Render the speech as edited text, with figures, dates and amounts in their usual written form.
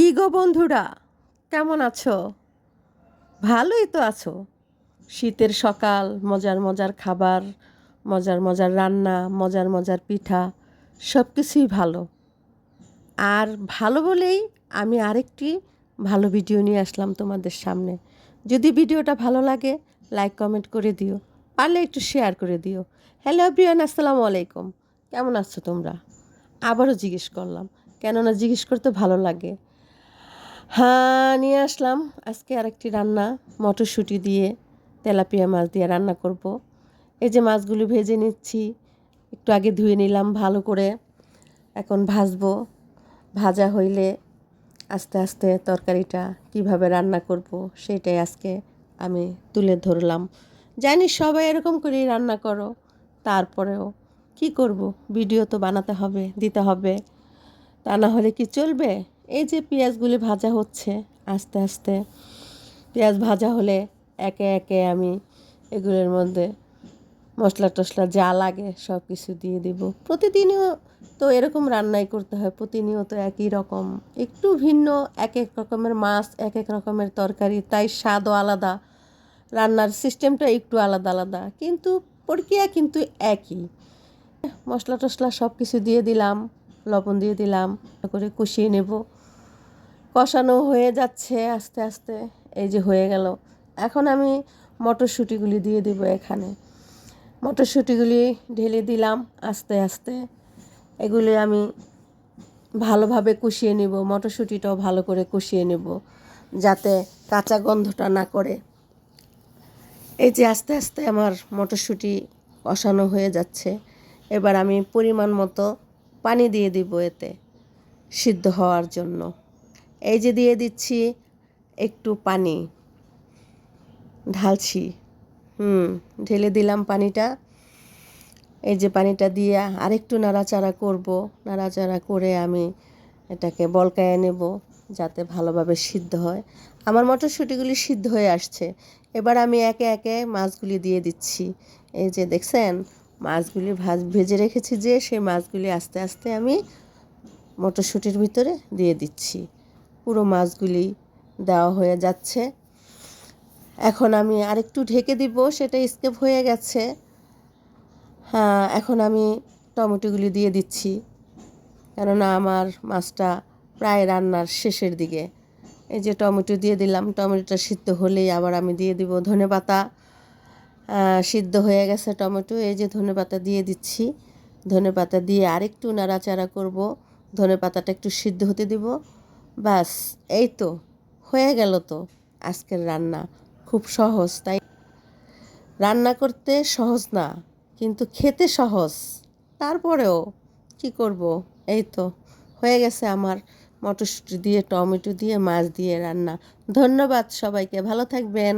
কি গো বন্ধুরা, কেমন আছো? ভালোই তো আছো। শীতের সকাল, মজার মজার খাবার, মজার মজার রান্না, মজার মজার পিঠা, সব কিছুই ভালো। আর ভালো বলেই আমি আরেকটি ভালো ভিডিও নিয়ে আসলাম তোমাদের সামনে। যদি ভিডিওটা ভালো লাগে, লাইক কমেন্ট করে দিও, পারলে একটু শেয়ার করে দিও। হ্যালো এভরিওয়ান, আসসালামু আলাইকুম। কেমন আছো তোমরা? আবারও জিজ্ঞেস করলাম, কেননা জিজ্ঞেস করতে ভালো লাগে। হ্যাঁ, নিয়ে আসলাম আজকে আরেকটি রান্না। মটরশুঁটি দিয়ে তেলাপিয়া মাছ দিয়ে রান্না করব। এই যে মাছগুলো ভেজে নিচ্ছি, একটু আগে ধুয়ে নিলাম ভালো করে, এখন ভাজবো। ভাজা হইলে আস্তে আস্তে তরকারিটা কিভাবে রান্না করব সেটাই আজকে আমি তুলে ধরলাম। জানি সবাই এরকম করেই রান্না করো, তারপরেও কি করব, ভিডিও তো বানাতে হবে, দিতে হবে, তা না হলে কি চলবে? এই যে পেঁয়াজগুলি ভাজা হচ্ছে আস্তে আস্তে, পেঁয়াজ ভাজা হলে একে একে আমি এগুলোর মধ্যে মশলা টশলা যা লাগে সব কিছু দিয়ে দেব। প্রতিদিনও তো এরকম রান্নাই করতে হয়, প্রতিনিয়ত একই রকম, একটু ভিন্ন, এক এক রকমের মাছ, এক এক রকমের তরকারি, তাই স্বাদও আলাদা, রান্নার সিস্টেমটা একটু আলাদা আলাদা, কিন্তু প্রক্রিয়া কিন্তু একই। মশলা টশলা সব কিছু দিয়ে দিলাম, লবণ দিয়ে দিলাম, করে কষিয়ে নেব। কষানো হয়ে যাচ্ছে আস্তে আস্তে, এই যে হয়ে গেল। এখন আমি মটরশুঁটিগুলি দিয়ে দেব এখানে। মটরশুঁটিগুলি ঢেলে দিলাম আস্তে আস্তে। এগুলি আমি ভালোভাবে কষিয়ে নেব, মটরশুঁটিটাও ভালো করে কষিয়ে নেব, যাতে কাঁচা গন্ধটা না করে। এই যে আস্তে আস্তে আমার মটরশুঁটি কষানো হয়ে যাচ্ছে। এবার আমি পরিমাণ মতো পানি দিয়ে দিব এতে, সিদ্ধ হওয়ার জন্য। এই যে দিয়ে দিচ্ছি একটু পানি, ঢালছি, ঢেলে দিলাম পানিটা। এই যে পানিটা দিয়ে আরেকটু নাড়াচাড়া করব, নাড়াচাড়া করে আমি এটাকে বলকায় নেব, যাতে ভালোভাবে সিদ্ধ হয়। আমার মটরশুঁটিগুলি সিদ্ধ হয়ে আসছে। এবার আমি একে একে মাছগুলি দিয়ে দিচ্ছি। এই যে দেখছেন, মাছগুলি ভেজে রেখেছি, যে সেই মাছগুলি আস্তে আস্তে আমি মটরশুঁটির ভিতরে দিয়ে দিচ্ছি। পুরো মাছগুলি দেওয়া হয়ে যাচ্ছে। এখন আমি আরেকটু ঢেকে দিব, সেটা স্কিপ হয়ে গেছে। হ্যাঁ, এখন আমি টমেটোগুলি দিয়ে দিচ্ছি, কেননা আমার মাছটা প্রায় রান্নার শেষের দিকে। এই যে টমেটো দিয়ে দিলাম, টমেটোটা সিদ্ধ হলেই আবার আমি দিয়ে দিব ধনেপাতা। সিদ্ধ হয়ে গেছে টমেটো, এই যে ধনেপাতা দিয়ে দিচ্ছি। ধনেপাতা দিয়ে আরেকটু নাড়াচাড়া করব, ধনেপাতাটা একটু সিদ্ধ হতে দিব। ব্যাস, এই তো হয়ে গেল। তো আজকের রান্না খুব সহজ, তাই রান্না করতে সহজ না, কিন্তু খেতে সহজ। তারপরেও কি করব, এই তো হয়ে গেছে আমার মটরশুঁটি দিয়ে, টমেটো দিয়ে, মাছ দিয়ে রান্না। ধন্যবাদ সবাইকে, ভালো থাকবেন।